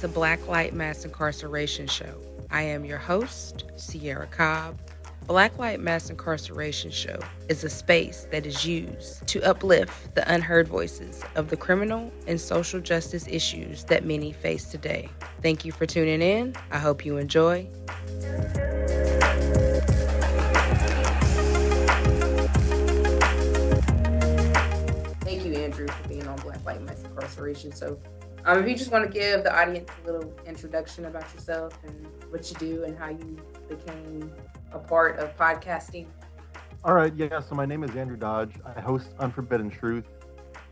to Blacklight Mass Incarceration Show. I am your host, Cierra Cobb. Blacklight Mass Incarceration Show is a space that is used to uplift the unheard voices of the criminal and social justice issues that many face today. Thank you for tuning in. I hope you enjoy. Thank you, Andrew, for being on Blacklight Mass Incarceration. If you just want to give the audience a little introduction about yourself and what you do and how you became a part of podcasting. All right, yeah. So my name is Andrew Dodge. I host Unforbidden Truth.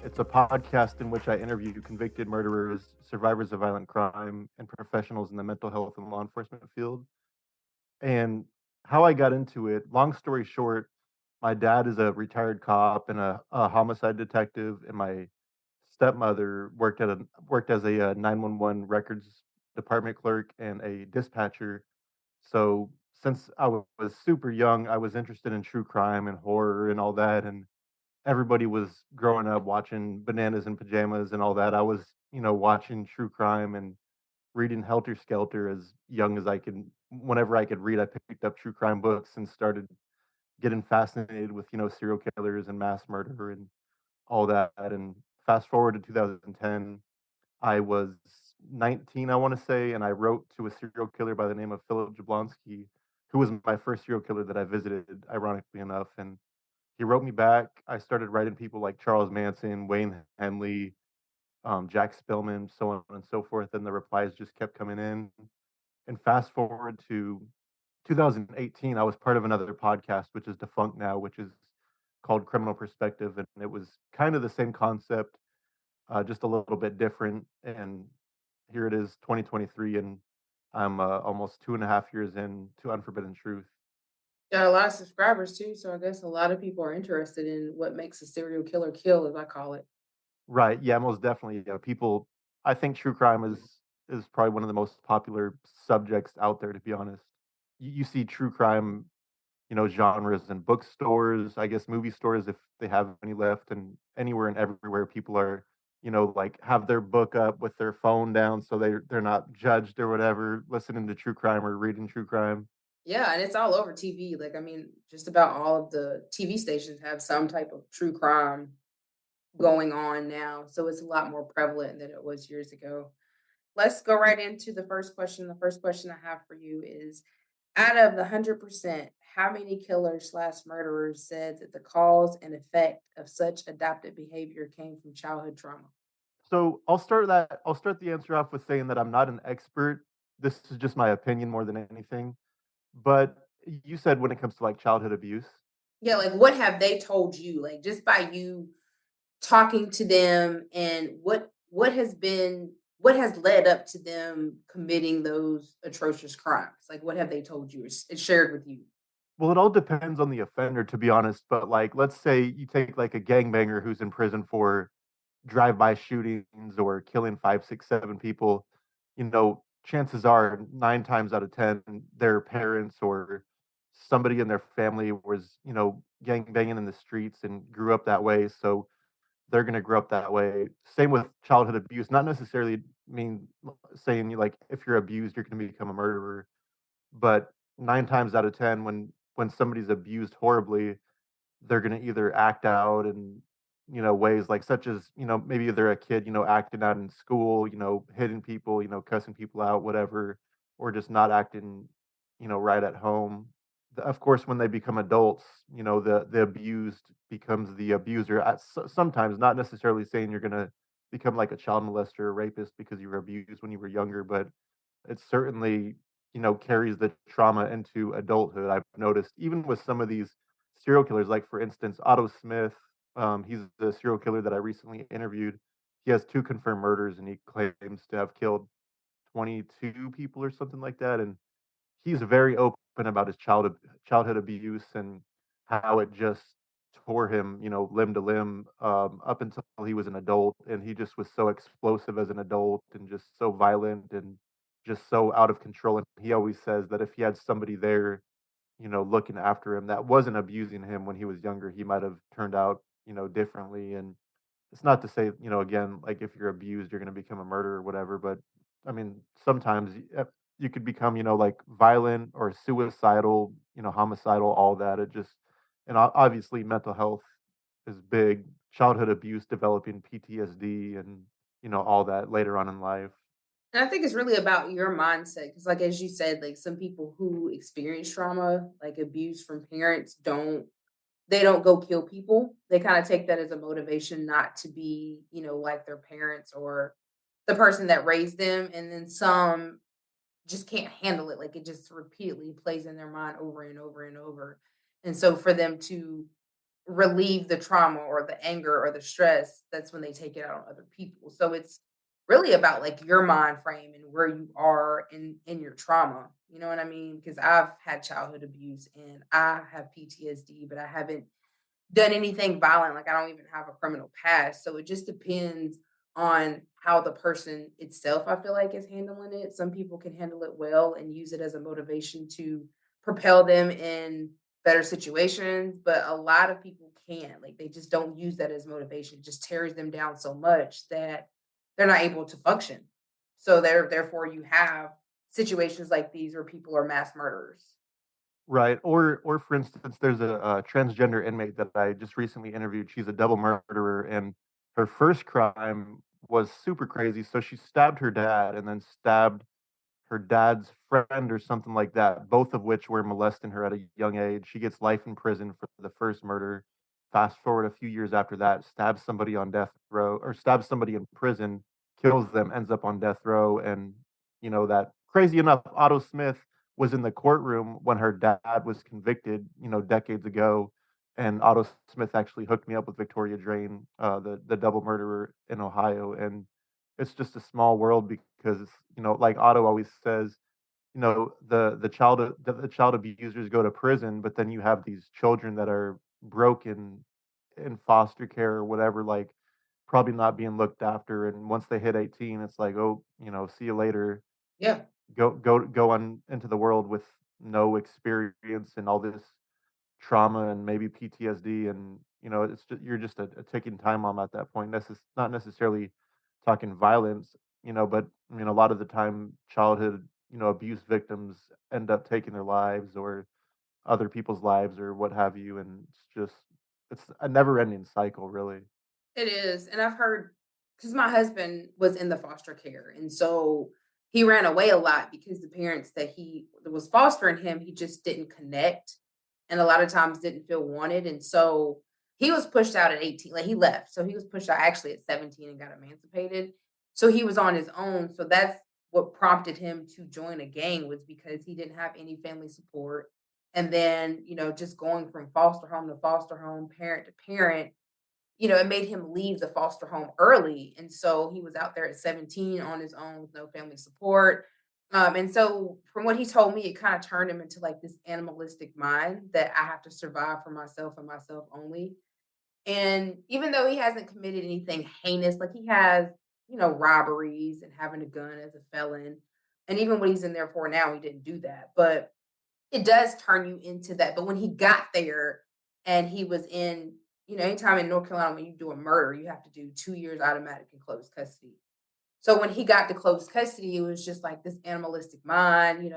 It's a podcast in which I interview convicted murderers, survivors of violent crime, and professionals in the mental health and law enforcement field. And how I got into it, long story short, my dad is a retired cop and a homicide detective, and my stepmother worked as a 911 records department clerk and a dispatcher. So since I was super young, I was interested in true crime and horror and all that. And everybody was growing up watching Bananas in Pajamas and all that. I was, watching true crime and reading Helter Skelter as young as I could. Whenever I could read, I picked up true crime books and started getting fascinated with, serial killers and mass murder and all that. And fast forward to 2010, I was 19, I want to say, and I wrote to a serial killer by the name of Philip Jablonski, who was my first serial killer that I visited, ironically enough. And he wrote me back. I started writing people like Charles Manson, Wayne Henley, Jack Spillman, so on and so forth. And the replies just kept coming in. And fast forward to 2018, I was part of another podcast, which is defunct now, which is called Criminal Perspective. And it was kind of the same concept, just a little bit different. And here it is, 2023, and I'm almost 2.5 years into Unforbidden Truth. Got a lot of subscribers too, so I guess a lot of people are interested in what makes a serial killer kill, as I call it. Right. Yeah, most definitely. Yeah, people. I think true crime is probably one of the most popular subjects out there. To be honest, you see true crime, genres in bookstores, I guess movie stores if they have any left, and anywhere and everywhere people are, like have their book up with their phone down so they're not judged or whatever, listening to true crime or reading true crime. Yeah, and it's all over TV. Just about all of the TV stations have some type of true crime going on now, so it's a lot more prevalent than it was years ago. Let's go right into the first question. The first question I have for you is, out of the 100%, how many killers slash murderers said that the cause and effect of such adaptive behavior came from childhood trauma? So I'll start the answer off with saying that I'm not an expert. This is just my opinion more than anything. But you said when it comes to like childhood abuse. Yeah, like what have they told you? Like just by you talking to them, and what has led up to them committing those atrocious crimes? Like what have they told you or shared with you? Well, it all depends on the offender, to be honest. But like, let's say you take like a gangbanger who's in prison for drive-by shootings or killing five, six, seven people. Chances are 9 times out of 10, their parents or somebody in their family was, gang banging in the streets and grew up that way. So they're going to grow up that way. Same with childhood abuse. Not necessarily mean saying like if you're abused, you're going to become a murderer, but 9 times out of 10, when somebody's abused horribly, they're going to either act out in ways like such as maybe they're a kid acting out in school, hitting people, cussing people out, whatever, or just not acting right at home. Of course, when they become adults, the abused becomes the abuser. Sometimes, not necessarily saying you're going to become like a child molester or rapist because you were abused when you were younger, but it certainly carries the trauma into adulthood. I've noticed even with some of these serial killers, like for instance Otto Smith. He's the serial killer that I recently interviewed. He has two confirmed murders and he claims to have killed 22 people or something like that. And he's very open about his childhood abuse and how it just tore him, limb to limb, up until he was an adult. And he just was so explosive as an adult and just so violent and just so out of control. And he always says that if he had somebody there, looking after him that wasn't abusing him when he was younger, he might have turned out, differently. And it's not to say, again, like if you're abused, you're going to become a murderer or whatever, but I mean, sometimes you could become, like violent or suicidal, homicidal, all that. It just, and obviously mental health is big. Childhood abuse, developing PTSD, and all that later on in life. And I think it's really about your mindset because, like, as you said, like, some people who experience trauma, like abuse from parents, don't go kill people. They kinda take that as a motivation not to be, like their parents or the person that raised them, and then some just can't handle it, like, it just repeatedly plays in their mind over and over and over, and so for them to relieve the trauma or the anger or the stress, that's when they take it out on other people. So it's really about like your mind frame and where you are in your trauma. You know what I mean? Because I've had childhood abuse and I have PTSD, but I haven't done anything violent, like, I don't even have a criminal past, so it just depends on how the person itself, I feel like, is handling it. Some people can handle it well and use it as a motivation to propel them in better situations, but a lot of people can't, like, they just don't use that as motivation. It just tears them down so much that they're not able to function. So therefore you have situations like these where people are mass murderers. Right, or for instance, there's a transgender inmate that I just recently interviewed. She's a double murderer, and her first crime was super crazy. So she stabbed her dad and then stabbed her dad's friend or something like that, both of which were molesting her at a young age. She gets life in prison for the first murder. Fast forward a few years after that, stabs somebody on death row or stabs somebody in prison, kills them, ends up on death row. And, that crazy enough, Otto Smith was in the courtroom when her dad was convicted, decades ago. And Otto Smith actually hooked me up with Victoria Drain, the double murderer in Ohio. And it's just a small world because, like Otto always says, the child abusers go to prison, but then you have these children that are broken in foster care or whatever, like probably not being looked after. And once they hit 18, it's like, oh, see you later. Yeah. Go on into the world with no experience and all this trauma and maybe PTSD, and you're just a ticking time bomb at that point. Not necessarily talking violence, but I mean a lot of the time childhood abuse victims end up taking their lives or other people's lives or what have you, and it's a never ending cycle, really. It is, and I've heard because my husband was in the foster care, and so he ran away a lot because the parents that was fostering him, he just didn't connect, and a lot of times didn't feel wanted, and so he was pushed out at 18, like, he left, so he was pushed out actually at 17 and got emancipated, so he was on his own, so that's what prompted him to join a gang was because he didn't have any family support, and then, just going from foster home, parent to parent, it made him leave the foster home early, and so he was out there at 17 on his own with no family support, and so from what he told me, it kinda turned him into, like, this animalistic mind that I have to survive for myself and myself only, and even though he hasn't committed anything heinous, like, he has, robberies and having a gun as a felon, and even what he's in there for now, he didn't do that, but it does turn you into that, but when he got there and he was in anytime in North Carolina when you do a murder, you have to do 2 years automatic in closed custody. So when he got to closed custody, it was just like this animalistic mind,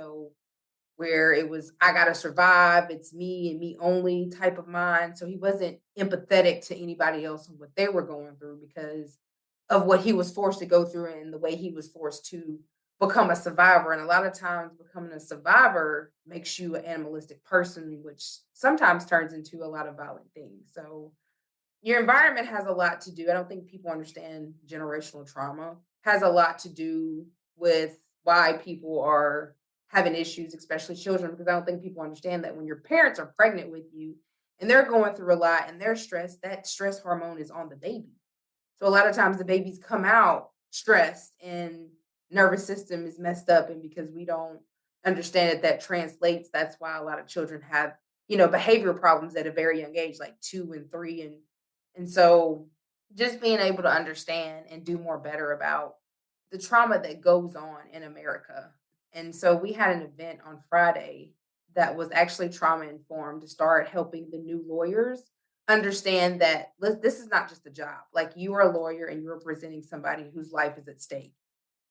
where it was, "I gotta survive, it's me and me only" type of mind, so he wasn't empathetic to anybody else and what they were going through because of what he was forced to go through and the way he was forced to become a survivor, and a lot of times becoming a survivor makes you an animalistic person, which sometimes turns into a lot of violent things, so your environment has a lot to do. I don't think people understand generational trauma has a lot to do with why people are having issues, especially children, because I don't think people understand that when your parents are pregnant with you and they're going through a lot and they're stressed, that stress hormone is on the baby. So a lot of times the babies come out stressed and nervous system is messed up. And because we don't understand that that translates, that's why a lot of children have, behavioral problems at a very young age, like 2 and 3. And so just being able to understand and do more better about the trauma that goes on in America. And so we had an event on Friday that was actually trauma informed to start helping the new lawyers understand that this is not just a job. Like, you are a lawyer and you're representing somebody whose life is at stake.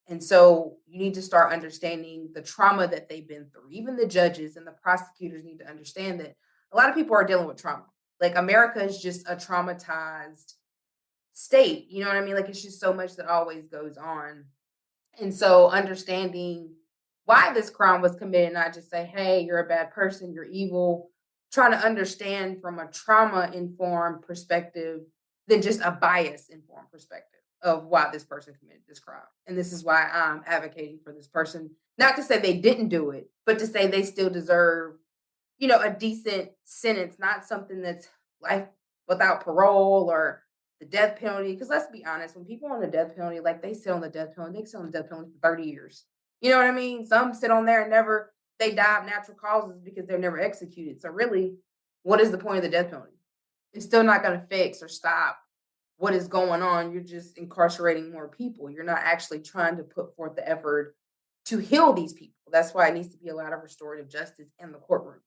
And so you need to start understanding the trauma that they've been through. Even the judges and the prosecutors need to understand that a lot of people are dealing with trauma. Like America is just a traumatized state. You know what I mean? Like it's just so much that always goes on. And so understanding why this crime was committed, not just say, hey, you're a bad person, you're evil, trying to understand from a trauma informed perspective than just a bias informed perspective of why this person committed this crime. And this is why I'm advocating for this person, not to say they didn't do it, but to say they still deserve, a decent sentence, not something that's life without parole or the death penalty. Because let's be honest, when people on the death penalty, like they sit on the death penalty, they sit on the death penalty for 30 years. You know what I mean? Some sit on there and never, they die of natural causes because they're never executed. So, really, what is the point of the death penalty? It's still not going to fix or stop what is going on. You're just incarcerating more people. You're not actually trying to put forth the effort to heal these people. That's why it needs to be a lot of restorative justice in the courtrooms.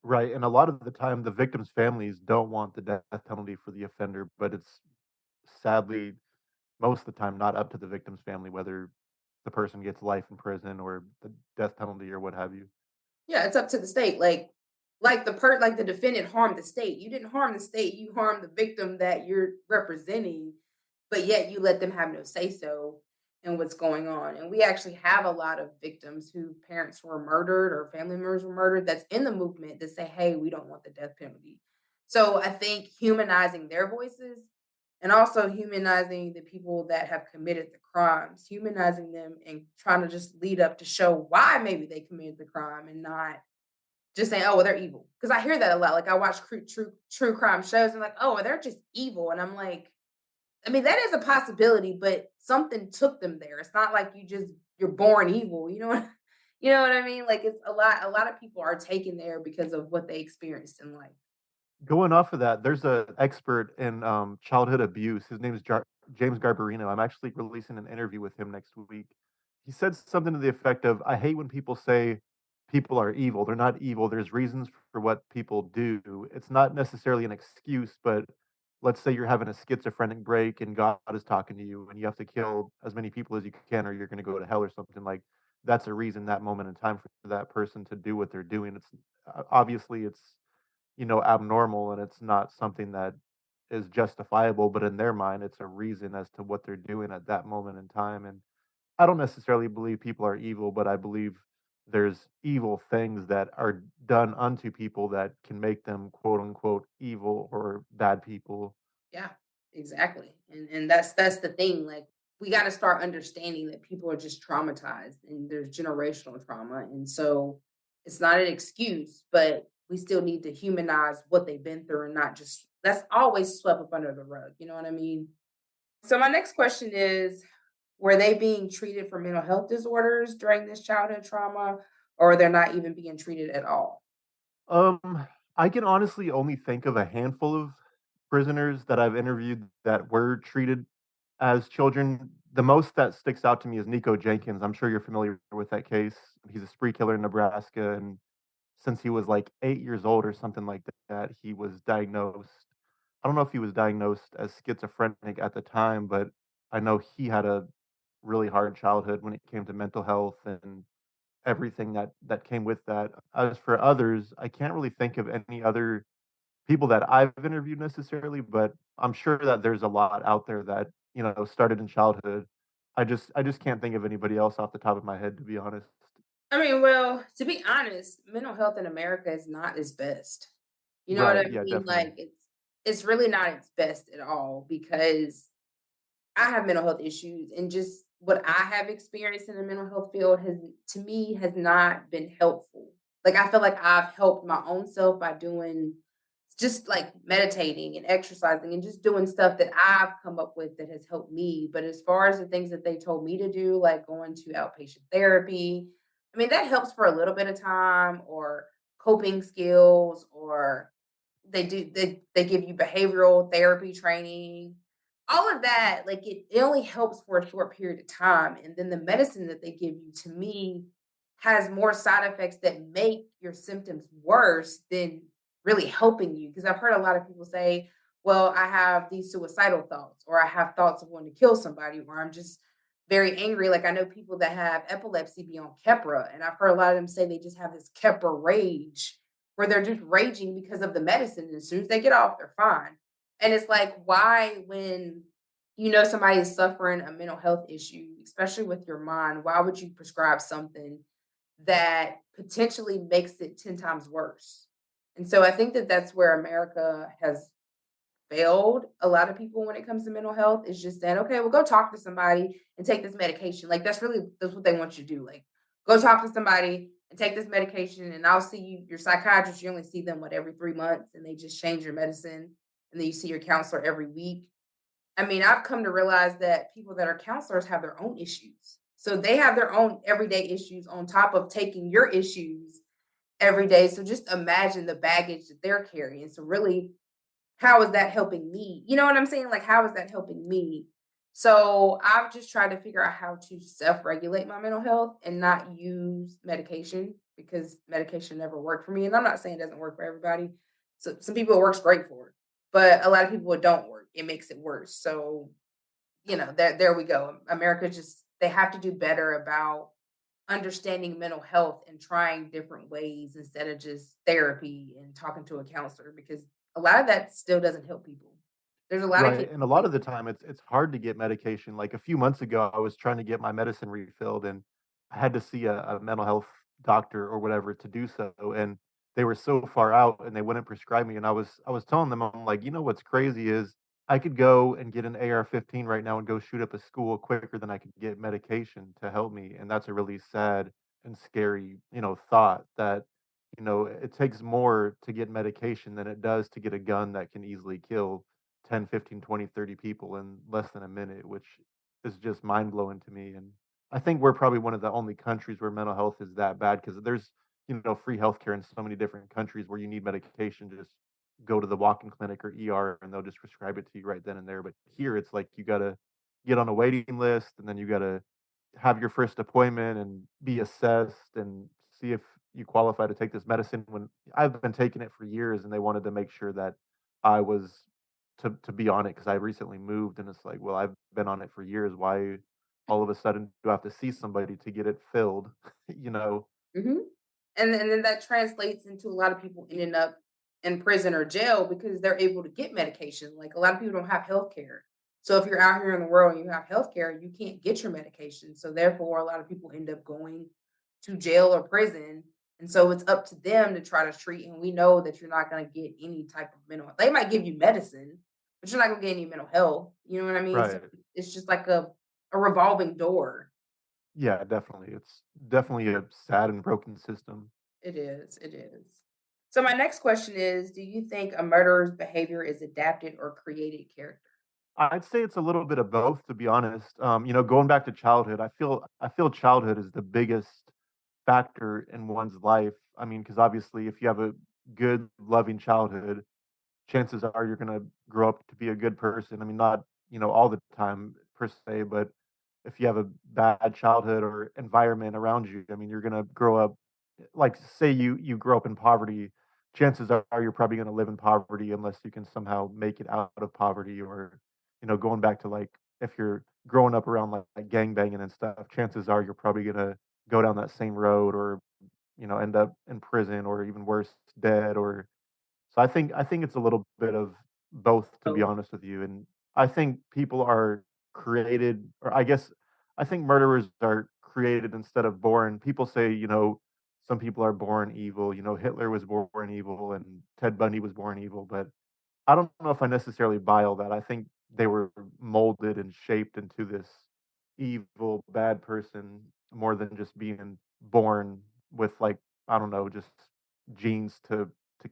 Right, and a lot of the time, the victims' families don't want the death penalty for the offender, but it's sadly most of the time not up to the victim's family whether the person gets life in prison or the death penalty or what have you. Yeah, it's up to the state. Like the defendant harmed the state. You didn't harm the state. You harmed the victim that you're representing, but yet you let them have no say so in what's going on. And we actually have a lot of victims who parents were murdered or family members were murdered that's in the movement that say, "Hey, we don't want the death penalty." So I think humanizing their voices and also humanizing the people that have committed the crimes, humanizing them and trying to just lead up to show why maybe they committed the crime and not just saying, "Oh, well, they're evil." Because I hear that a lot. Like I watch true crime shows and like, "Oh, well, they're just evil," and I'm like, I mean, that is a possibility, but something took them there. It's not like you're born evil. You know what you know what I mean? Like it's a lot of people are taken there because of what they experienced in life. Going off of that, there's a expert in, childhood abuse. His name is James Garbarino. I'm actually releasing an interview with him next week. He said something to the effect of, "I hate when people say people are evil. They're not evil. There's reasons for what people do. It's not necessarily an excuse, but let's say you're having a schizophrenic break and God is talking to you and you have to kill as many people as you can or you're gonna go to hell or something like that's a reason that moment in time for that person to do what they're doing. It's obviously it's abnormal and it's not something that is justifiable, but in their mind, it's a reason as to what they're doing at that moment in time. And I don't necessarily believe people are evil, but I believe there's evil things that are done unto people that can make them quote unquote evil or bad people. Yeah, exactly. And that's the thing. Like we got to start understanding that people are just traumatized and there's generational trauma. And so it's not an excuse, but we still need to humanize what they've been through and not just that's always swept up under the rug. You know what I mean? So my next question is, were they being treated for mental health disorders during this childhood trauma, or they're not even being treated at all? I can honestly only think of a handful of prisoners that I've interviewed that were treated as children. The most that sticks out to me is Nico Jenkins. I'm sure you're familiar with that case. He's a spree killer in Nebraska, and since he was like 8 years old or something like that, he was diagnosed. I don't know if he was diagnosed as schizophrenic at the time, but I know he had a really hard childhood when it came to mental health and everything that came with that. As for others, I can't really think of any other people that I've interviewed necessarily, but I'm sure that there's a lot out there that, started in childhood. I just can't think of anybody else off the top of my head, to be honest. I mean, well, to be honest, mental health in America is not its best. You know what Right, I yeah, mean? definitely. Like it's really not its best at all because I have mental health issues and just what I have experienced in the mental health field has to me has not been helpful. Like I feel like I've helped my own self by doing just like meditating and exercising and just doing stuff that I've come up with that has helped me. But as far as the things that they told me to do, like going to outpatient therapy, I mean, that helps for a little bit of time or coping skills or they give you behavioral therapy training. All of that, like it only helps for a short period of time. And then the medicine that they give you to me has more side effects that make your symptoms worse than really helping you. Because I've heard a lot of people say, well, I have these suicidal thoughts, or I have thoughts of wanting to kill somebody, or I'm just very angry. Like I know people that have epilepsy be on Keppra, and I've heard a lot of them say they just have this Keppra rage where they're just raging because of the medicine. And as soon as they get off, they're fine. And it's like, why, when you know somebody is suffering a mental health issue, especially with your mind, why would you prescribe something that potentially makes it 10 times worse? And so I think that that's where America has failed a lot of people when it comes to mental health, is just saying, okay, well, go talk to somebody and take this medication. Like that's what they want you to do. Like, go talk to somebody and take this medication, and I'll see you. Your psychiatrist, you only see them what every 3 months, and they just change your medicine, and then you see your counselor every week. I mean, I've come to realize that people that are counselors have their own issues. So they have their own everyday issues on top of taking your issues every day. So just imagine the baggage that they're carrying. So really, how is that helping me? You know what I'm saying? Like, how is that helping me? So I've just tried to figure out how to self-regulate my mental health and not use medication, because medication never worked for me. And I'm not saying it doesn't work for everybody. So some people it works great for, but a lot of people it don't work. It makes it worse. So, there we go. America just, they have to do better about understanding mental health and trying different ways instead of just therapy and talking to a counselor, because a lot of that still doesn't help people. There's a lot of Right, cases and a where lot of the time, it's hard to get medication. Like, a few months ago, I was trying to get my medicine refilled, and I had to see a mental health doctor or whatever to do so, and they were so far out, and they wouldn't prescribe me, and I was telling them, I'm like, "You know what's crazy is I could go and get an AR-15 right now and go shoot up a school quicker than I could get medication to help me," and that's a really sad and scary, thought that, it takes more to get medication than it does to get a gun that can easily kill 10, 15, 20, 30 people in less than a minute, which is just mind blowing to me. And I think we're probably one of the only countries where mental health is that bad because there's, free healthcare in so many different countries where you need medication, just go to the walk-in clinic or ER and they'll just prescribe it to you right then and there. But here it's like you got to get on a waiting list and then you got to have your first appointment and be assessed and see if you qualify to take this medicine when I've been taking it for years and they wanted to make sure that I was to be on it because I recently moved and it's like, well, I've been on it for years. Why all of a sudden do I have to see somebody to get it filled? you know? Mhm. And then that translates into a lot of people ending up in prison or jail because they're able to get medication. Like, a lot of people don't have health care. So if you're out here in the world and you have health care, you can't get your medication. So therefore, a lot of people end up going to jail or prison. And so it's up to them to try to treat. And we know that you're not going to get any type of mental. They might give you medicine, but you're not going to get any mental health. You know what I mean? So Right. it's just like a revolving door. Yeah, definitely. It's definitely a sad and broken system. It is, it is. So my next question is, do you think a murderer's behavior is adapted or created character? I'd say it's a little bit of both, to be honest. Going back to childhood, I feel childhood is the biggest factor in one's life. I mean, because obviously, if you have a good, loving childhood, chances are you're gonna grow up to be a good person. I mean, not, all the time per se, but if you have a bad childhood or environment around you, I mean, you're gonna grow up like say you grow up in poverty, chances are you're probably gonna live in poverty unless you can somehow make it out of poverty or, going back to like if you're growing up around like gang banging and stuff, chances are you're probably gonna go down that same road or, end up in prison or even worse, dead or so I think it's a little bit of both, to be Oh. honest with you, and I think people are created, or I guess I think murderers are created instead of born. People say, some people are born evil. Hitler was born evil, and Ted Bundy was born evil, but I don't know if I necessarily buy all that. I think they were molded and shaped into this evil, bad person more than just being born with like, I don't know, just genes to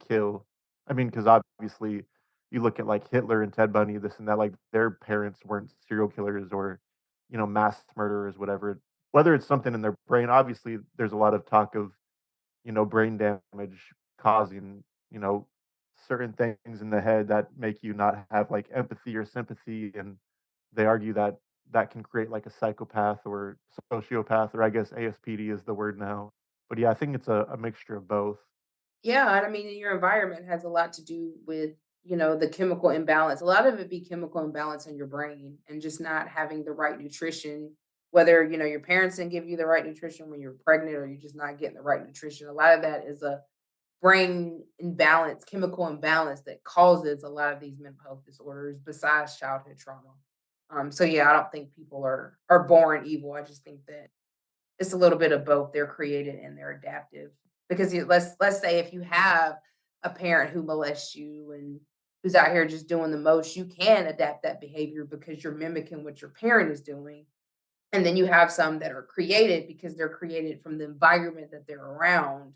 kill. I mean, because obviously you look at like Hitler and Ted Bundy, this and that, like their parents weren't serial killers or, mass murderers, whatever. Whether it's something in their brain, obviously there's a lot of talk of brain damage causing, you know, certain things in the head that make you not have like empathy or sympathy. And they argue that that can create like a psychopath or sociopath, or I guess ASPD is the word now. But yeah, I think it's a mixture of both. Yeah, and I mean, your environment has a lot to do with, the chemical imbalance. A lot of it be chemical imbalance in your brain and just not having the right nutrition whether, your parents didn't give you the right nutrition when you're pregnant or you're just not getting the right nutrition. A lot of that is a brain imbalance, chemical imbalance that causes a lot of these mental health disorders besides childhood trauma. So yeah, I don't think people are born evil. I just think that it's a little bit of both. They're created and they're adaptive. Because let's say if you have a parent who molests you and who's out here just doing the most, you can adapt that behavior because you're mimicking what your parent is doing. And then you have some that are created because they're created from the environment that they're around.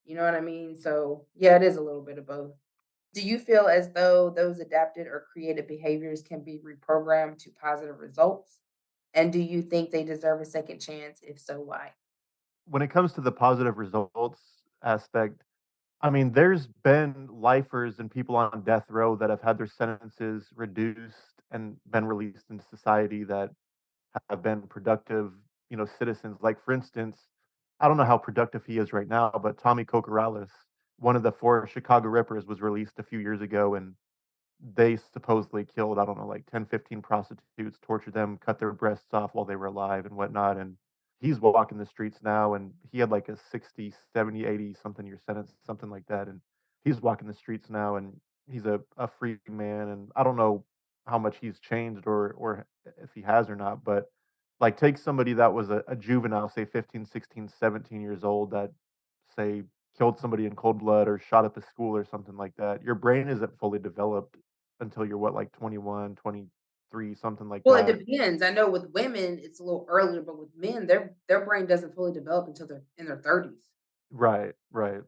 You know what I mean? So yeah, it is a little bit of both. Do you feel as though those adapted or created behaviors can be reprogrammed to positive results? And do you think they deserve a second chance? If so, why? When it comes to the positive results aspect, I mean, there's been lifers and people on death row that have had their sentences reduced and been released into society that have been productive, citizens. Like, for instance, I don't know how productive he is right now, but Tommy Cocorales, one of the four Chicago Rippers, was released a few years ago, and they supposedly killed, I don't know, like 10, 15 prostitutes, tortured them, cut their breasts off while they were alive and whatnot. And he's walking the streets now, and he had like a 60, 70, 80 something year sentence, something like that. And he's walking the streets now, and he's a free man. And I don't know how much he's changed or if he has or not, but like take somebody that was a juvenile, say 15, 16, 17 years old, that say killed somebody in cold blood or shot up a school or something like that. Your brain isn't fully developed until you're what, like 21, 23, something like Well, it that. depends. I know with women it's a little earlier, but with men, their brain doesn't fully develop until they're in their 30s. Right, right.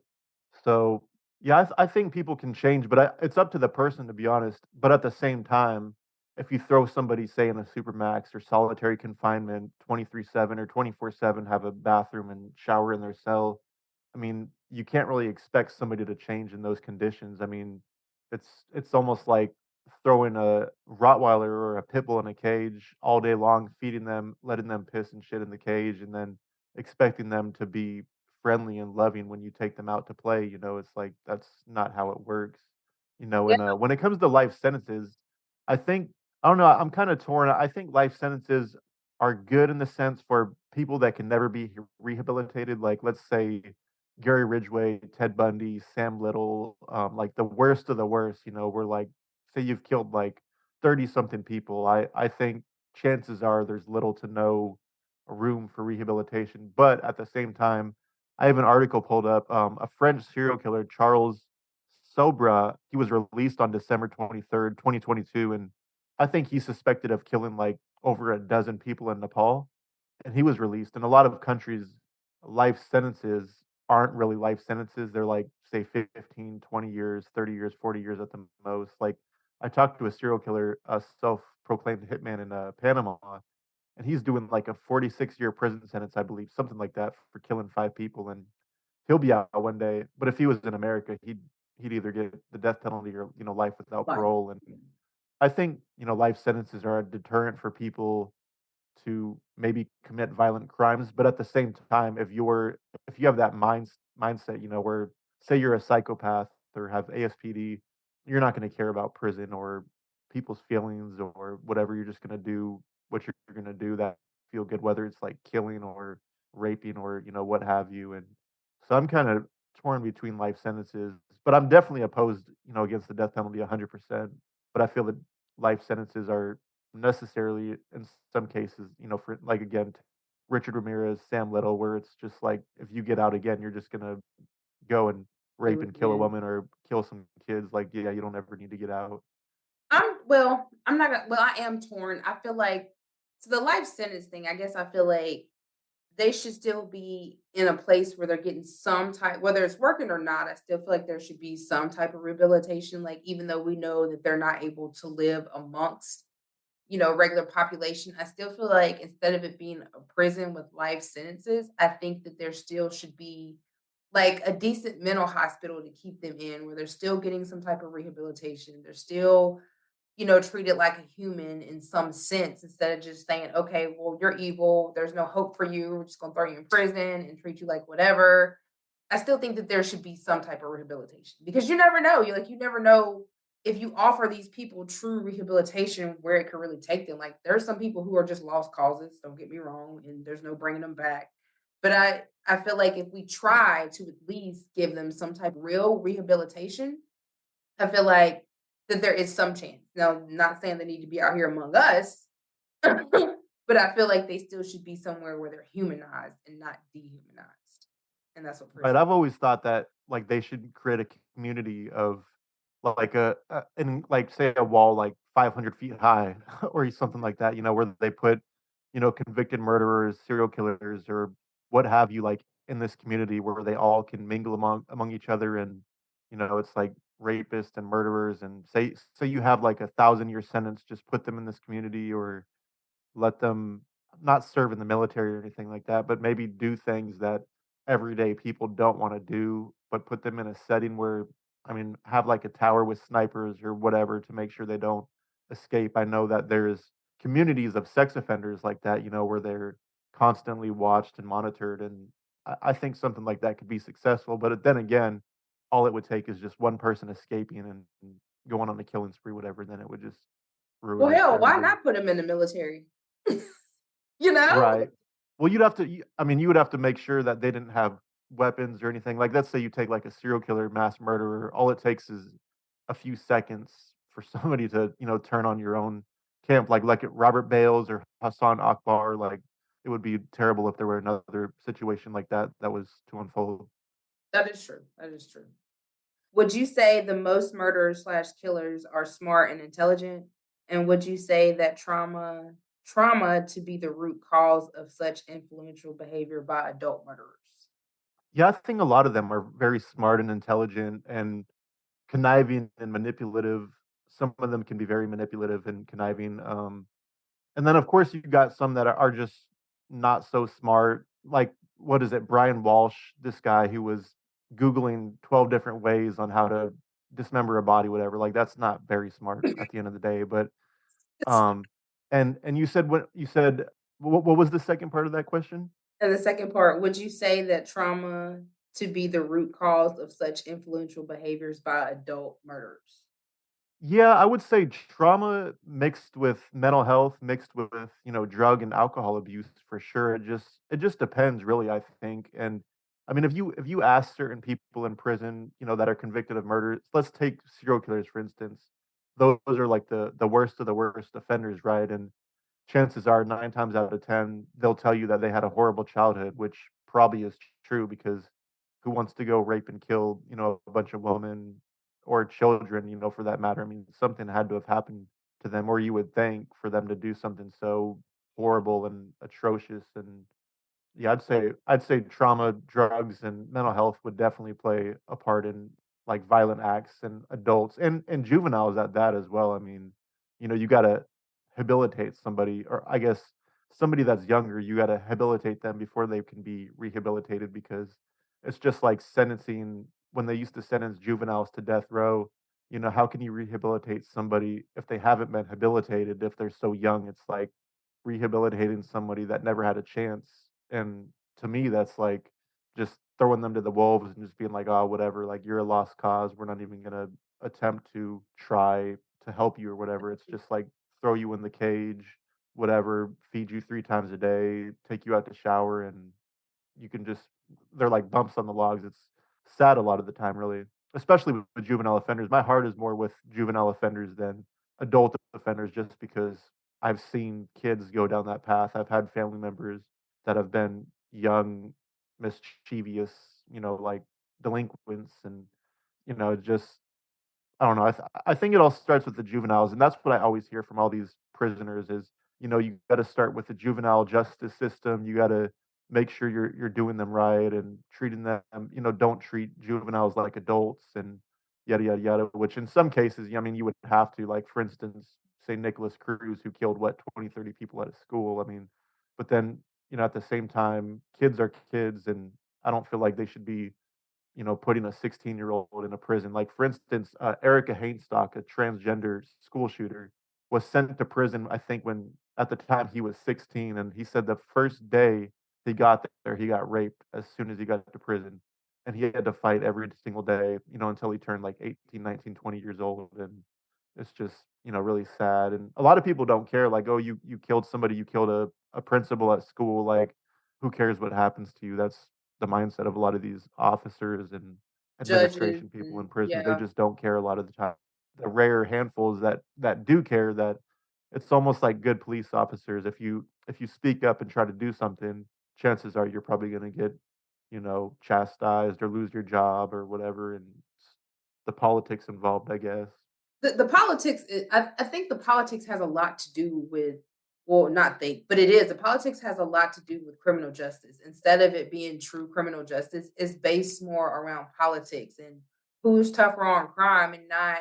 So, yeah, I think people can change, but it's up to the person, to be honest. But at the same time, if you throw somebody, say, in a supermax or solitary confinement, 23/7 or 24/7, have a bathroom and shower in their cell, I mean, you can't really expect somebody to change in those conditions. I mean, it's almost like throwing a Rottweiler or a pit bull in a cage all day long, feeding them, letting them piss and shit in the cage, and then expecting them to be friendly and loving when you take them out to play. It's like that's not how it works. Yeah. And when it comes to life sentences, I think I don't know. I'm kind of torn. I think life sentences are good in the sense for people that can never be rehabilitated. Like, let's say Gary Ridgway, Ted Bundy, Sam Little, like the worst of the worst. Where like say you've killed like 30 something people. I think chances are there's little to no room for rehabilitation. But at the same time, I have an article pulled up. A French serial killer, Charles Sobra, he was released on December 23rd, 2022, and I think he's suspected of killing like over a dozen people in Nepal, and he was released. In a lot of countries, life sentences aren't really life sentences. They're like, say, 15, 20 years, 30 years, 40 years at the most. Like, I talked to a serial killer, a self proclaimed hitman in Panama, and he's doing like a 46-year prison sentence, I believe, something like that, for killing five people. And he'll be out one day. But if he was in America, he'd either get the death penalty or life without Right. parole. And I think life sentences are a deterrent for people to maybe commit violent crimes, but at the same time, if you have that mindset, where say you're a psychopath or have ASPD, you're not going to care about prison or people's feelings or whatever. You're just going to do what you're going to do that feel good, whether it's like killing or raping or what have you. And so I'm kind of torn between life sentences, but I'm definitely opposed, against the death penalty 100%. But I feel that life sentences are necessarily in some cases, for like again, Richard Ramirez, Sam Little, where it's just like if you get out again, you're just gonna go and Do rape it and kill a again. woman or kill some kids. Like, yeah, you don't ever need to get out. I'm not gonna well, I am torn. I feel like so the life sentence thing, I guess I feel like they should still be in a place where they're getting some type whether it's working or not, I still feel like there should be some type of rehabilitation, like, even though we know that they're not able to live amongst, regular population, I still feel like instead of it being a prison with life sentences, I think that there still should be, like, a decent mental hospital to keep them in, where they're still getting some type of rehabilitation. They're still, treated like a human in some sense instead of just saying, okay, well, you're evil. There's no hope for you. We're just going to throw you in prison and treat you like whatever. I still think that there should be some type of rehabilitation because you never know. You never know if you offer these people true rehabilitation where it could really take them, like, there are some people who are just lost causes, don't get me wrong, and there's no bringing them back. But I feel like if we try to at least give them some type of real rehabilitation, I feel like that there is some chance. Now, not saying they need to be out here among us, but I feel like they still should be somewhere where they're humanized and not dehumanized, and that's what Right, prison. I've always thought that, like, they should create a community of, like, and, like, say, a wall, like, 500 feet high or something like that, where they put, convicted murderers, serial killers, or what have you, like, in this community where they all can mingle among each other and, it's like rapists and murderers and say you have, like, a 1,000-year sentence, just put them in this community or let them not serve in the military or anything like that, but maybe do things that everyday people don't wanna do, but put them in a setting where I mean, have, like, a tower with snipers or whatever to make sure they don't escape. I know that there's communities of sex offenders like that, where they're constantly watched and monitored, and I think something like that could be successful, but then again, all it would take is just one person escaping and going on a killing spree, whatever, then it would just ruin Well, it for hell, why everybody. not put them in the military? You know? Right. Well, you'd have to I mean, you would have to make sure that they didn't have weapons or anything. Like, let's say you take, like, a serial killer, mass murderer, all it takes is a few seconds for somebody to, turn on your own camp, like Robert Bales or Hassan Akbar, like, it would be terrible if there were another situation like that that was to unfold. That is true, that is true. Would you say the most murderers slash killers are smart and intelligent? And would you say that trauma to be the root cause of such influential behavior by adult murderers? Yeah, I think a lot of them are very smart and intelligent and conniving and manipulative. Some of them can be very manipulative and conniving, and then, of course, you've got some that are just not so smart. Like, what is it? Brian Walsh, this guy who was Googling 12 different ways on how to dismember a body, whatever. Like, that's not very smart at the end of the day. But, um, and you said, what was the second part of that question? And the second part, would you say that trauma to be the root cause of such influential behaviors by adult murderers? Yeah, I would say trauma mixed with mental health, mixed with, drug and alcohol abuse for sure. It just depends really, I think. And I mean, if you ask certain people in prison, that are convicted of murder, let's take serial killers for instance. Those are like the worst of the worst offenders, right? And chances are 9 times out of 10, they'll tell you that they had a horrible childhood, which probably is true because who wants to go rape and kill, a bunch of women or children, for that matter? I mean, something had to have happened to them, or you would think for them to do something so horrible and atrocious and yeah, I'd say trauma, drugs, and mental health would definitely play a part in, like, violent acts and adults and juveniles at that as well. I mean, you gotta habilitate somebody, or I guess somebody that's younger, you gotta habilitate them before they can be rehabilitated because it's just like sentencing when they used to sentence juveniles to death row, how can you rehabilitate somebody if they haven't been habilitated if they're so young? It's like rehabilitating somebody that never had a chance, and to me, that's like just throwing them to the wolves and just being like, "Oh, whatever, like, you're a lost cause. We're not even gonna attempt to try to help you or whatever." It's just like throw you in the cage, whatever, feed you 3 times a day, take you out to shower, and you can just they're like bumps on the logs. It's sad a lot of the time, really, especially with juvenile offenders. My heart is more with juvenile offenders than adult offenders just because I've seen kids go down that path. I've had family members that have been young, mischievous, like delinquents and, just I don't know. I think it all starts with the juveniles, and that's what I always hear from all these prisoners is, you got to start with the juvenile justice system. You got to make sure you're doing them right and treating them. Don't treat juveniles like adults and yada yada yada. Which in some cases, I mean, you would have to, like for instance, say Nicholas Cruz, who killed what 20, 30 people at a school. I mean, but then at the same time, kids are kids, and I don't feel like they should be putting a 16-year-old in a prison. Like, for instance, Erica Hainstock, a transgender school shooter, was sent to prison, I think, when at the time he was 16. And he said the first day he got there, he got raped as soon as he got to prison. And he had to fight every single day, until he turned like 18, 19, 20 years old. And It's just, really sad, and a lot of people don't care, like, "Oh, you killed somebody, you killed a principal at school," like, who cares what happens to you? That's the mindset of a lot of these officers and Judges administration people and in prisons, they yeah. just don't care a lot of the time. The rare handfuls that do care, that it's almost like good police officers, if you speak up and try to do something, chances are you're probably gonna get, chastised or lose your job or whatever, and s the politics involved, I guess. The politics, I think the politics has a lot to do with, well, not think, but it is. The politics has a lot to do with criminal justice. Instead of it being true criminal justice, it's based more around politics and who's tougher on crime and not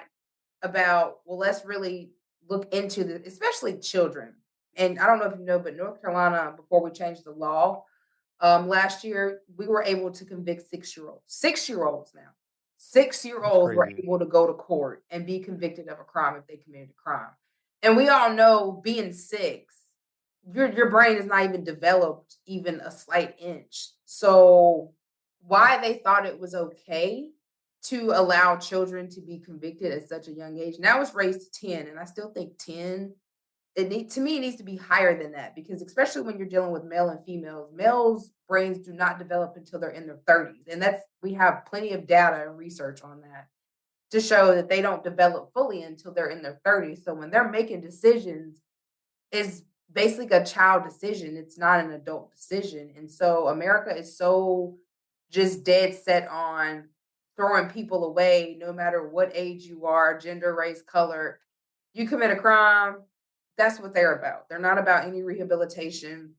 about, well, let's really look into the, especially children. And I don't know if you know, but North Carolina, before we changed the law, last year, we were able to convict 6-year-olds. 6-year-olds now. That's 6-year-olds were crazy. able to go to court and be convicted of a crime if they committed a crime. And we all know being 6, your brain is not even developed even a slight inch. So why they thought it was okay to allow children to be convicted at such a young age. Now it's raised to 10, and I still think 10, to me, it needs to be higher than that because especially when you're dealing with male and females, males' brains do not develop until they're in their 30s. And that's, we have plenty of data and research on that to show that they don't develop fully until they're in their 30s. So when they're making decisions, is basically a child decision. It's not an adult decision. And so America is so just dead set on throwing people away no matter what age you are, gender, race, color. You commit a crime, that's what they're about. They're not about any rehabilitation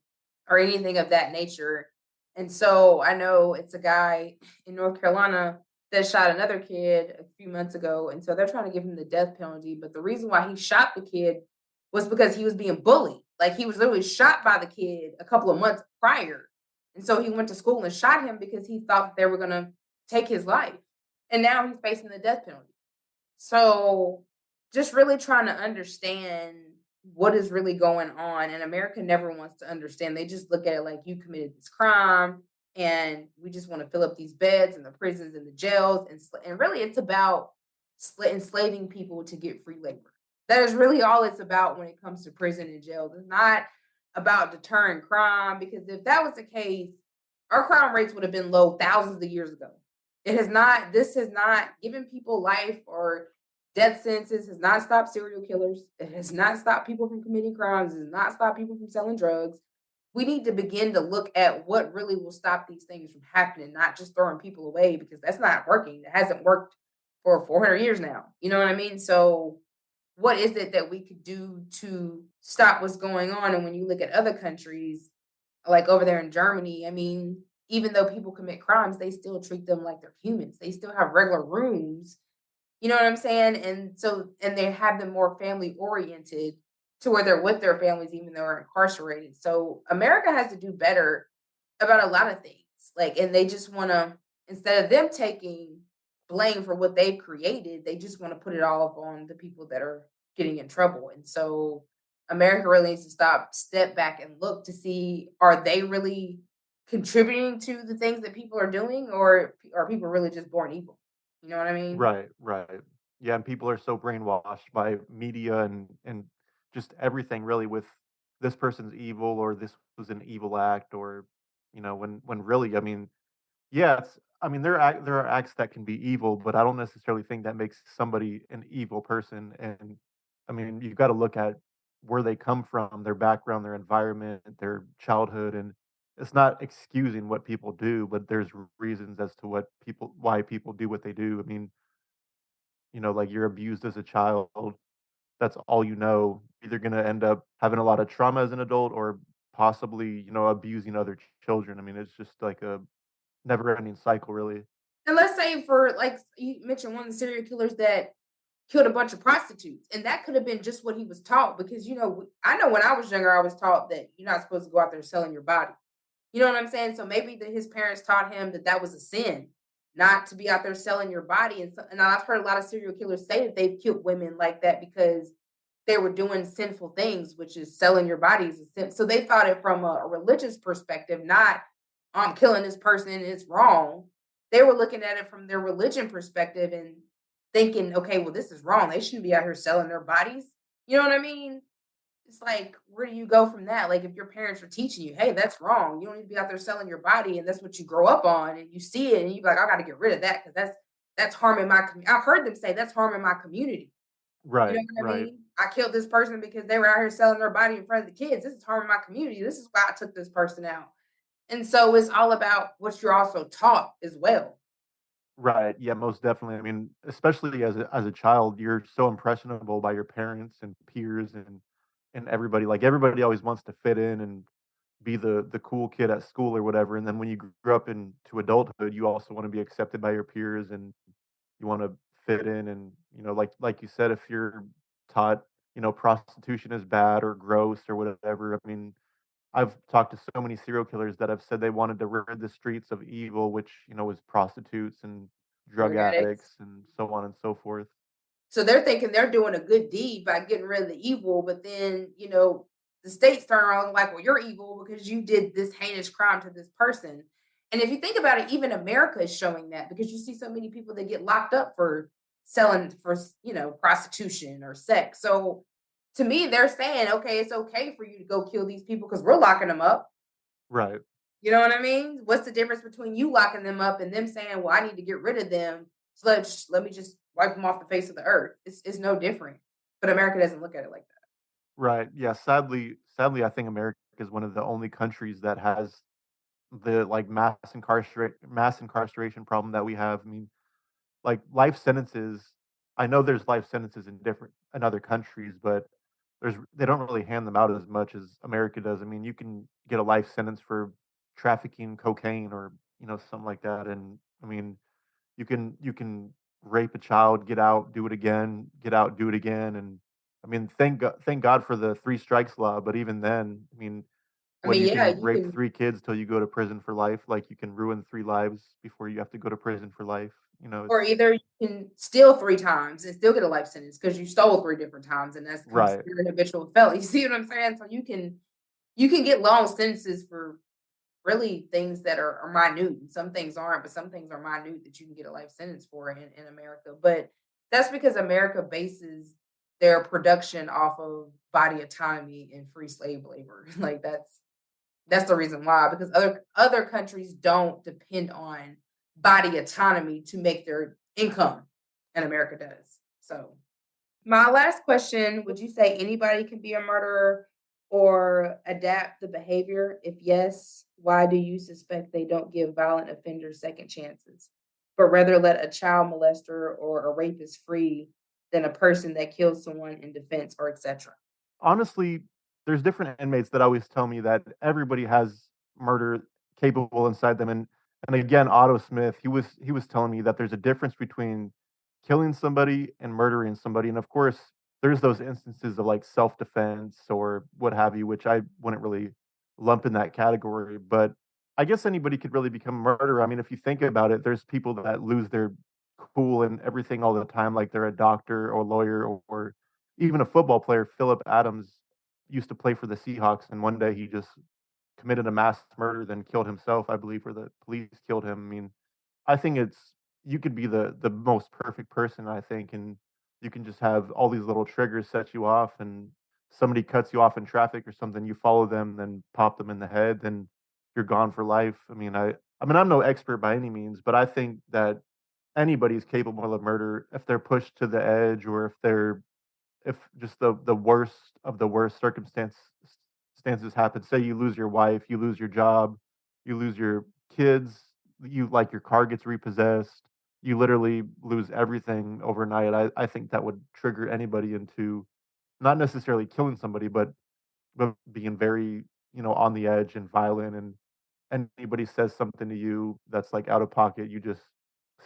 or anything of that nature. And so I know it's a guy in North Carolina that shot another kid a few months ago. And so they're trying to give him the death penalty. But the reason why he shot the kid was because he was being bullied. Like he was literally shot by the kid a couple of months prior. And so he went to school and shot him because he thought that they were going to take his life. And now he's facing the death penalty. So just really trying to understand what is really going on. And America never wants to understand. They just look at it like you committed this crime and we just want to fill up these beds and the prisons and the jails. And really, it's about enslaving people to get free labor. That is really all it's about when it comes to prison and jails. It's not about deterring crime because if that was the case, our crime rates would have been low thousands of years ago. It has not, this has not given people life or death sentences, has not stopped serial killers. It has not stopped people from committing crimes. It has not stopped people from selling drugs. We need to begin to look at what really will stop these things from happening, not just throwing people away because that's not working. It hasn't worked for 400 years now. You know what I mean? So, what is it that we could do to stop what's going on? And when you look at other countries, like over there in Germany, I mean, even though people commit crimes, they still treat them like they're humans. They still have regular rooms, you know what I'm saying? And so, and they have them more family oriented to where they're with their families, even though they're incarcerated. So America has to do better about a lot of things. Like, and they just want to, instead of them taking blame for what they've created, they just want to put it all up on the people that are getting in trouble. And so America really needs to step back and look to see, are they really contributing to the things that people are doing, or are people really just born evil? You know what I mean? Right, right. Yeah, and people are so brainwashed by media and just everything really with this person's evil or this was an evil act or when really, I mean, yeah, there are acts that can be evil, but I don't necessarily think that makes somebody an evil person. And I mean, you've got to look at where they come from, their background, their environment, their childhood, and it's not excusing what people do, but there's reasons as to why people do what they do. I mean, like you're abused as a child, that's all you know. Either gonna end up having a lot of trauma as an adult or possibly, abusing other children. I mean, it's just like a never ending cycle, really. And let's say for like you mentioned one of the serial killers that killed a bunch of prostitutes, and that could have been just what he was taught because I know when I was younger I was taught that you're not supposed to go out there selling your body. You know what I'm saying? So maybe that his parents taught him that that was a sin, not to be out there selling your body. And I've heard a lot of serial killers say that they've killed women like that because they were doing sinful things, which is selling your body is a sin. So they thought it from a religious perspective, not I'm killing this person and it's wrong. They were looking at it from their religion perspective, and thinking, okay, well, this is wrong. They shouldn't be out here selling their bodies. You know what I mean? It's like, where do you go from that? Like, if your parents are teaching you, hey, that's wrong. You don't need to be out there selling your body, and that's what you grow up on, and you see it, and you be like, I got to get rid of that because that's harming my. I've heard them say that's harming my community. You know Right, what I right. mean? I killed this person because they were out here selling their body in front of the kids. This is harming my community. This is why I took this person out. And so it's all about what you're also taught as well. Right, yeah, most definitely. I mean, especially as a child, you're so impressionable by your parents and peers and everybody. Like everybody always wants to fit in and be the cool kid at school or whatever. And then when you grow up into adulthood, you also want to be accepted by your peers and you want to fit in. And like you said, if you're taught, prostitution is bad or gross or whatever. I mean, I've talked to so many serial killers that have said they wanted to rid the streets of evil, which, was prostitutes and drug Drug addicts. addicts and so on and so forth. So they're thinking they're doing a good deed by getting rid of the evil, but then, the states turn around and like, well, you're evil because you did this heinous crime to this person. And if you think about it, even America is showing that because you see so many people that get locked up for selling for, prostitution or sex. So to me, they're saying, okay, it's okay for you to go kill these people because we're locking them up. Right. You know what I mean? What's the difference between you locking them up and them saying, well, I need to get rid of them. So let me just wipe them off the face of the earth. It's no different. But America doesn't look at it like that. Right. Yeah. Sadly, I think America is one of the only countries that has the like mass incarceration problem that we have. I mean, like life sentences. I know there's life sentences in other countries, but they don't really hand them out as much as America does. I mean, you can get a life sentence for trafficking cocaine or something like that, and I mean, you can rape a child, get out, do it again, get out, do it again, and I mean, thank God for the three strikes law. But even then, I mean, I what mean, you yeah, can you rape can, three kids till you go to prison for life, like you can ruin three lives before you have to go to prison for life. or It's either you can steal 3 times and still get a life sentence because you stole 3 different times, and that's right, considered an habitual felony. You see what I'm saying? So you can get long sentences for really things that are minute. And some things aren't, but some things are minute that you can get a life sentence for in America. But that's because America bases their production off of body autonomy and free slave labor. Like that's the reason why, because other countries don't depend on body autonomy to make their income, and America does. So my last question, would you say anybody can be a murderer or adapt the behavior? If yes, why do you suspect they don't give violent offenders second chances, but rather let a child molester or a rapist free than a person that kills someone in defense or etc.? honestly, there's different inmates that always tell me that everybody has murder capable inside them, and again, Otto Smith, he was telling me that there's a difference between killing somebody and murdering somebody, and of course, there's those instances of like self defense or what have you, which I wouldn't really lump in that category, but I guess anybody could really become a murderer. I mean, if you think about it, there's people that lose their cool and everything all the time, like they're a doctor or lawyer or even a football player. Philip Adams used to play for the Seahawks, and one day he just committed a mass murder, then killed himself, I believe, or the police killed him. I mean, I think you could be the most perfect person, I think, and you can just have all these little triggers set you off, and somebody cuts you off in traffic or something, you follow them, then pop them in the head, then you're gone for life. I mean, I'm no expert by any means, but I think that anybody's capable of murder if they're pushed to the edge or if just the worst of the worst stances happen. Say you lose your wife, you lose your job, you lose your kids, your car gets repossessed, you literally lose everything overnight. I think that would trigger anybody into not necessarily killing somebody, but being very, on the edge and violent, and anybody says something to you that's like out of pocket, you just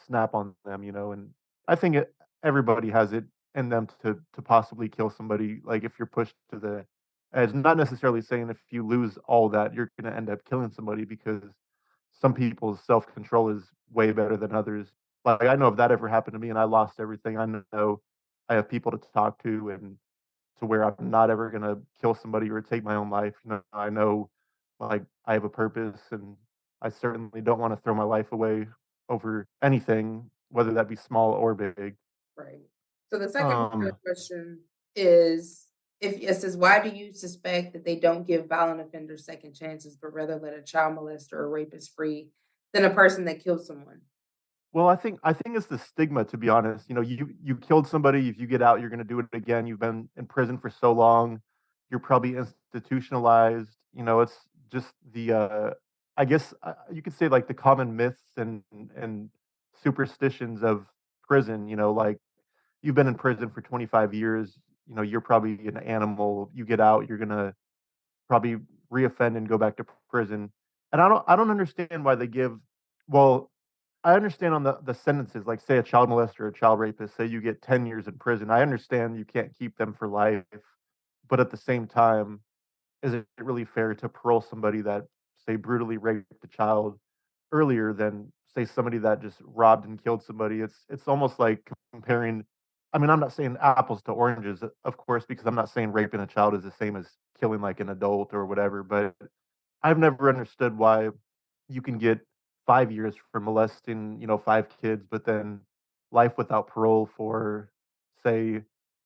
snap on them, and I think everybody has it in them to possibly kill somebody. Like if you're pushed to the edge, not necessarily saying if you lose all that, you're going to end up killing somebody because some people's self control is way better than others. Like I know if that ever happened to me and I lost everything, I know I have people to talk to and to where I'm not ever gonna kill somebody or take my own life. I know, like, I have a purpose, and I certainly don't wanna throw my life away over anything, whether that be small or big. Right. So the second part of Um, the question is, if it says, why do you suspect that they don't give violent offenders second chances, but rather let a child molester or rapist free than a person that killed someone? well, I think it's the stigma, to be honest. You know, you killed somebody. If you get out, you're going to do it again. You've been in prison for so long. You're probably institutionalized. You know, it's just the I guess you could say like the common myths and superstitions of prison. You know, like you've been in prison for 25 years. You know, you're probably an animal. You get out, you're gonna probably reoffend and go back to prison. And I don't understand why they give. Well, I understand on the sentences, like say a child molester or a child rapist, say you get 10 years in prison. I understand you can't keep them for life, but at the same time, is it really fair to parole somebody that, say, brutally raped a child earlier than, say, somebody that just robbed and killed somebody? It's almost like comparing. I mean, I'm not saying apples to oranges, of course, because I'm not saying raping a child is the same as killing like an adult or whatever, but I've never understood why you can get 5 years for molesting, 5 kids, but then life without parole for, say,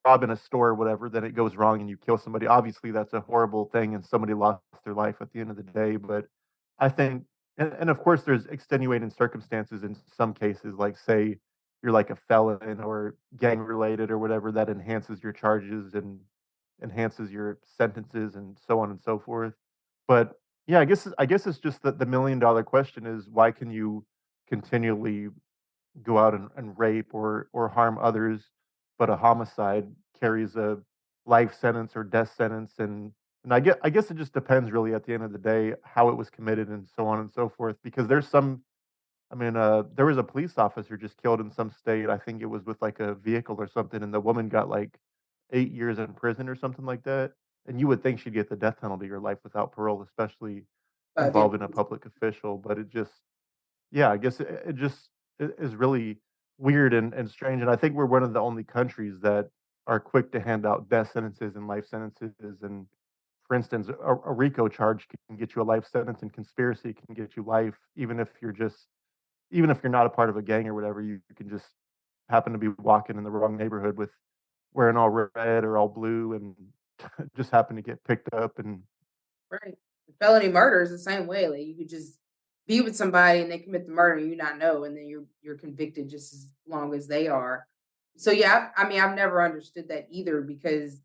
robbing a store or whatever, then it goes wrong and you kill somebody. Obviously, that's a horrible thing and somebody lost their life at the end of the day, but I think and of course, there's extenuating circumstances in some cases, like, say, you're like a felon or gang related or whatever, that enhances your charges and enhances your sentences and so on and so forth. But yeah, I guess it's just that the $1,000,000 question is why can you continually go out and rape or harm others, but a homicide carries a life sentence or death sentence, and I guess it just depends really at the end of the day how it was committed and so on and so forth. Because there's some, I mean, there was a police officer just killed in some state. I think it was with like a vehicle or something, and the woman got like 8 years in prison or something like that. And you would think she'd get the death penalty or life without parole, especially Getting involving a public official. But it just, yeah, I guess it just is really weird and strange. And I think we're one of the only countries that are quick to hand out death sentences and life sentences. And for instance, a RICO charge can get you a life sentence, and conspiracy can get you life, even if you're not a part of a gang or whatever, you can just happen to be walking in the wrong neighborhood with wearing all red or all blue and just happen to get picked up and right. Felony murder is the same way. Like you could just be with somebody and they commit the murder and you not know, and then you're convicted just as long as they are. So yeah, I mean, I've never understood that either because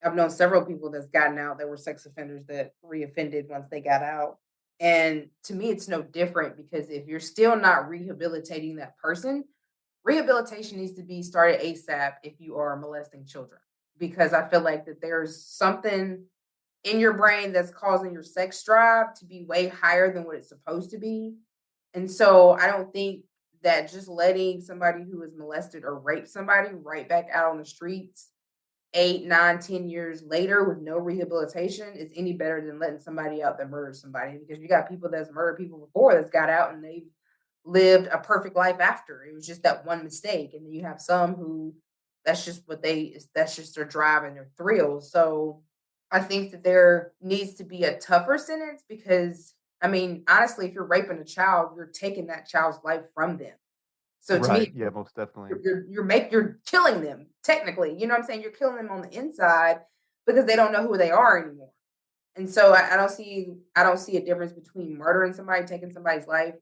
I've known several people that's gotten out that were sex offenders that reoffended once they got out. And to me, it's no different because if you're still not rehabilitating that person, rehabilitation needs to be started ASAP if you are molesting children. Because I feel like that there's something in your brain that's causing your sex drive to be way higher than what it's supposed to be. And so I don't think that just letting somebody who is molested or raped somebody right back out on the streets 8, 9, 10 years later with no rehabilitation is any better than letting somebody out that murdered somebody because you got people that's murdered people before that's got out and they've lived a perfect life after. It was just that one mistake. And then you have some who that's just their drive and their thrill. So I think that there needs to be a tougher sentence because I mean, honestly, if you're raping a child, you're taking that child's life from them. So to me, right, yeah, most definitely. you're killing them technically. You know what I'm saying? You're killing them on the inside because they don't know who they are anymore. And so I don't see a difference between murdering somebody, taking somebody's life,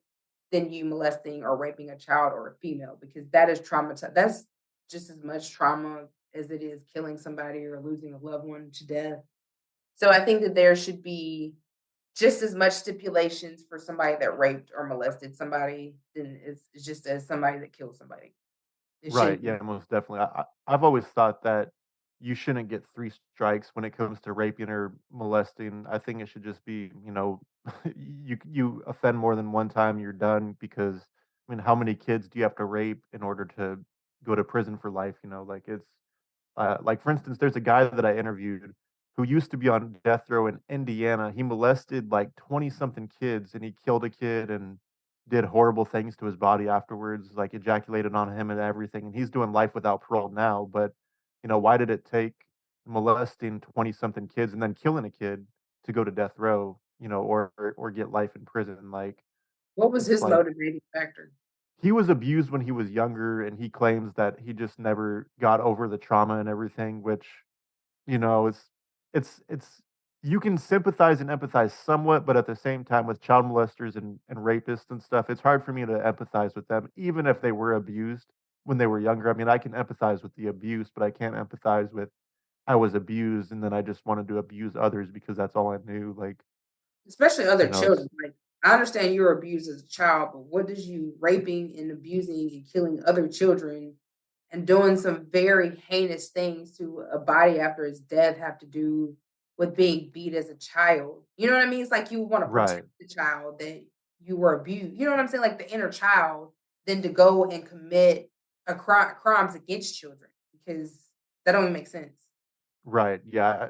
than you molesting or raping a child or a female because that is that's just as much trauma as it is killing somebody or losing a loved one to death. So I think that there should be just as much stipulations for somebody that raped or molested somebody than it's just as somebody that killed somebody. It Right, shouldn't be. yeah, most definitely. I've always thought that you shouldn't get 3 strikes when it comes to raping or molesting. I think it should just be, you offend more than one time, you're done because, I mean, how many kids do you have to rape in order to go to prison for life, like, like, for instance, there's a guy that I interviewed who used to be on death row in Indiana. He molested like 20 something kids and he killed a kid and did horrible things to his body afterwards, like ejaculated on him and everything. And he's doing life without parole now. But, why did it take molesting 20 something kids and then killing a kid to go to death row, or get life in prison? Like, What was it's his like motivating factor? he was abused when he was younger, and he claims that he just never got over the trauma and everything, which, it's you can sympathize and empathize somewhat, but at the same time with child molesters and rapists and stuff, it's hard for me to empathize with them, even if they were abused when they were younger. I mean, I can empathize with the abuse, but I can't empathize with I was abused and then I just wanted to abuse others because that's all I knew. Like, Especially other it's children, like, I understand you were abused as a child, but what does you raping and abusing and killing other children and doing some very heinous things to a body after its death have to do with being beat as a child? You know what I mean? It's like you wanna protect right. the child that you were abused. You know what I'm saying? Like the inner child, than to go and commit crimes against children because that don't even make sense. Right, yeah,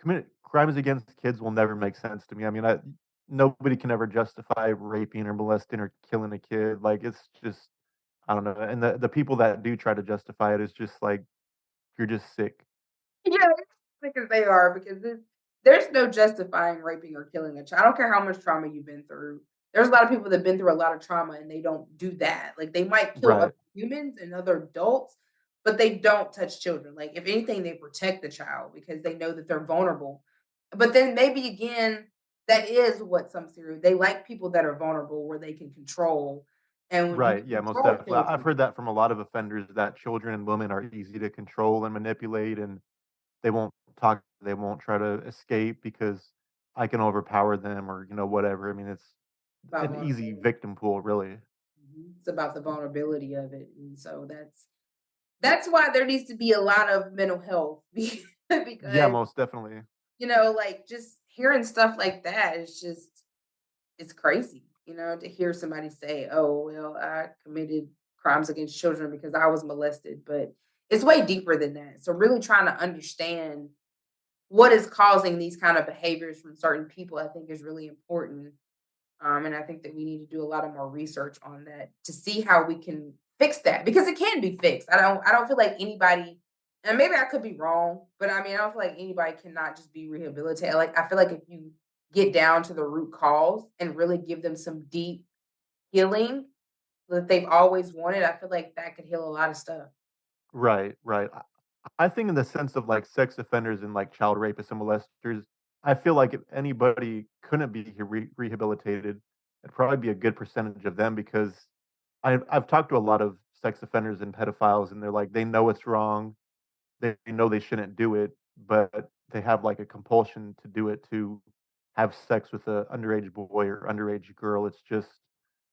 commit crimes against kids will never make sense to me. I mean, I nobody can ever justify raping or molesting or killing a kid, like, it's just I don't know, and the people that do try to justify it is just like, you're just sick. Yeah, because they are, because there's no justifying raping or killing a child. I don't care how much trauma you've been through. There's a lot of people that've been through a lot of trauma and they don't do that. Like they might kill other Right, humans and other adults, but they don't touch children. Like if anything, they protect the child because they know that they're vulnerable. But then maybe again, that is what some serial they like people that are vulnerable where they can control. And when you right, can yeah, most control definitely. I've children, heard that from a lot of offenders that children and women are easy to control and manipulate, and they won't they won't try to escape because I can overpower them or, whatever. I mean, it's about an easy vulnerability. victim pool, really. It's about the vulnerability of it. And so that's why there needs to be a lot of mental health Yeah, because, most definitely. like just hearing stuff like that is just it's crazy, to hear somebody say, "Oh, well, I committed crimes against children because I was molested," but it's way deeper than that. So really trying to understand what is causing these kind of behaviors from certain people, I think is really important. And I think that we need to do a lot of more research on that to see how we can fix that because it can be fixed. I don't feel like anybody, and maybe I could be wrong, but I mean I don't feel like anybody cannot just be rehabilitated. Like I feel like if you get down to the root cause and really give them some deep healing that they've always wanted, I feel like that could heal a lot of stuff. Right, right. I think in the sense of, like, sex offenders and, like, child rapists and molesters, I feel like if anybody couldn't be rehabilitated, it'd probably be a good percentage of them because I've talked to a lot of sex offenders and pedophiles, and they're like, they know it's wrong, they know they shouldn't do it, but they have, like, a compulsion to do it to have sex with a underage boy or underage girl. It's just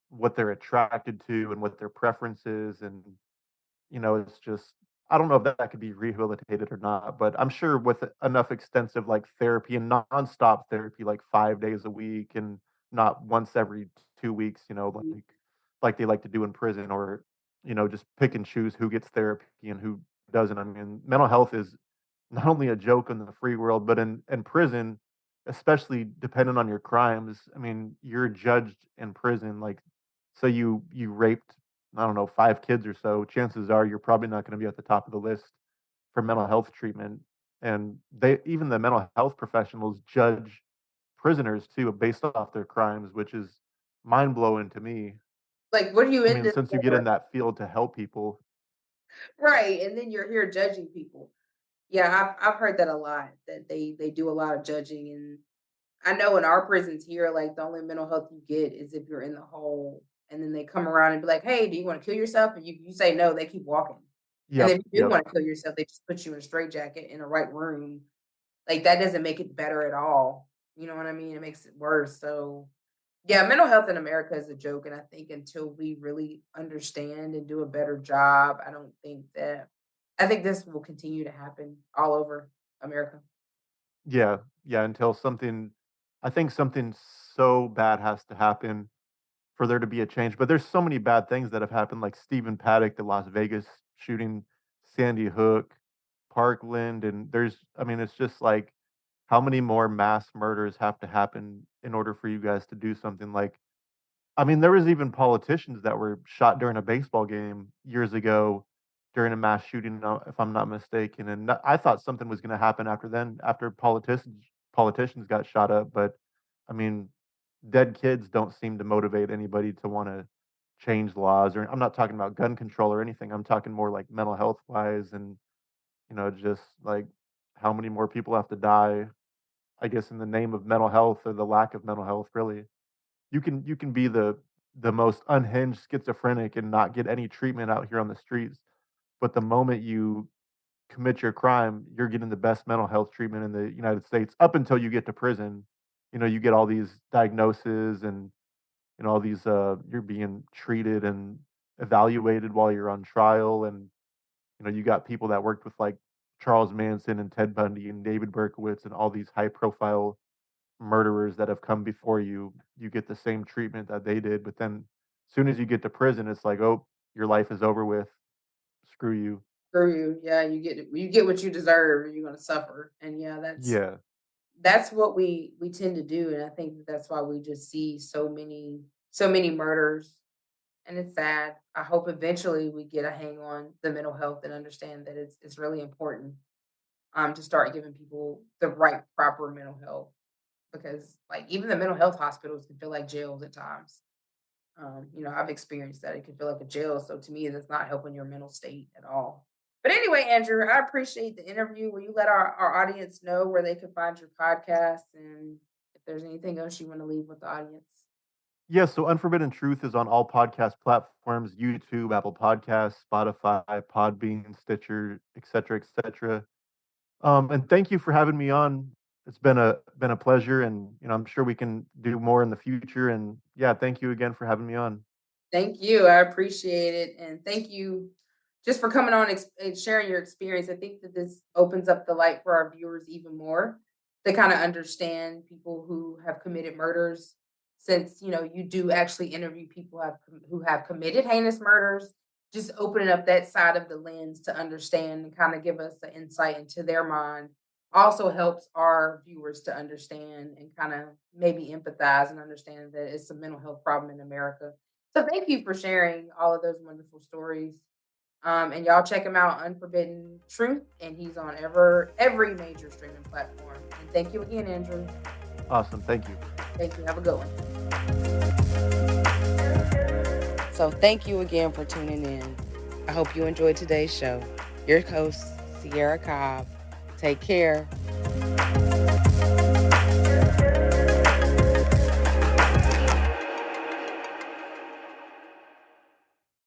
what they're attracted to and what their preference is, and it's just I don't know if that could be rehabilitated or not, but I'm sure with enough extensive, like, therapy and nonstop therapy, like, 5 days a week and not once every 2 weeks, like they like to do in prison or, just pick and choose who gets therapy and who doesn't. I mean, mental health is not only a joke in the free world, but in prison, especially depending on your crimes. I mean, you're judged in prison, like, so you raped, I don't know, 5 kids or so, chances are you're probably not gonna be at the top of the list for mental health treatment, and they even the mental health professionals judge prisoners too based off their crimes, which is mind-blowing to me. Like, what are you I in mean, this since you get for? in that field to help people. Right. And then you're here judging people. Yeah, I've heard that a lot, that they do a lot of judging. And I know in our prisons here, like the only mental health you get is if you're in the hole and then they come around and be like, "Hey, do you want to kill yourself?" And you say no, they keep walking. And Yep, if you do yep. want to kill yourself, they just put you in a straitjacket in a right room. Like that doesn't make it better at all. You know what I mean? It makes it worse. So yeah, mental health in America is a joke. And I think until we really understand and do a better job, I think this will continue to happen all over America. Yeah, yeah, until something I think something so bad has to happen for there to be a change, but there's so many bad things that have happened, like Stephen Paddock, the Las Vegas shooting, Sandy Hook, Parkland, and I mean, it's just like, how many more mass murders have to happen in order for you guys to do something like I mean, there was even politicians that were shot during a baseball game years ago during a mass shooting, if I'm not mistaken, and I thought something was gonna happen after then, after politicians got shot up, but, I mean, dead kids don't seem to motivate anybody to wanna change laws, or I'm not talking about gun control or anything. I'm talking more like mental health wise, and just like how many more people have to die, I guess, in the name of mental health or the lack of mental health, really. You can be the most unhinged schizophrenic and not get any treatment out here on the streets, but the moment you commit your crime, you're getting the best mental health treatment in the United States up until you get to prison. You get all these diagnoses and all these you're being treated and evaluated while you're on trial, and you got people that worked with like Charles Manson and Ted Bundy and David Berkowitz and all these high profile murderers that have come before you. You get the same treatment that they did, but then as soon as you get to prison, it's like, oh, your life is over with. Screw you. Screw you. Yeah, you get what you deserve, you're gonna suffer. And yeah, Yeah. that's what we tend to do, and I think that's why we just see so many murders, and it's sad. I hope eventually we get a hang on the mental health and understand that it's really important, to start giving people the right proper mental health because, like, even the mental health hospitals can feel like jails at times. I've experienced that. It can feel like a jail. So to me, that's not helping your mental state at all. But anyway, Andrew, I appreciate the interview. Will you let our audience know where they can find your podcast and if there's anything else you want to leave with the audience? Yeah, so Unforbidden Truth is on all podcast platforms: YouTube, Apple Podcasts, Spotify, Podbean, Stitcher, etc., etc. And thank you for having me on. It's been a pleasure, and I'm sure we can do more in the future. And yeah, thank you again for having me on. Thank you. I appreciate it. And thank you just for coming on and sharing your experience. I think that this opens up the light for our viewers even more to kind of understand people who have committed murders since you do actually interview people who have committed heinous murders, just opening up that side of the lens to understand and kind of give us an insight into their mind also helps our viewers to understand and kind of maybe empathize and understand that it's a mental health problem in America. So thank you for sharing all of those wonderful stories. And y'all check him out, Unforbidden Truth, and he's on every major streaming platform. And thank you again, Andrew. Awesome, thank you. Thank you. Have a good one. So thank you again for tuning in. I hope you enjoyed today's show. Your host, Cierra Cobb. Take care.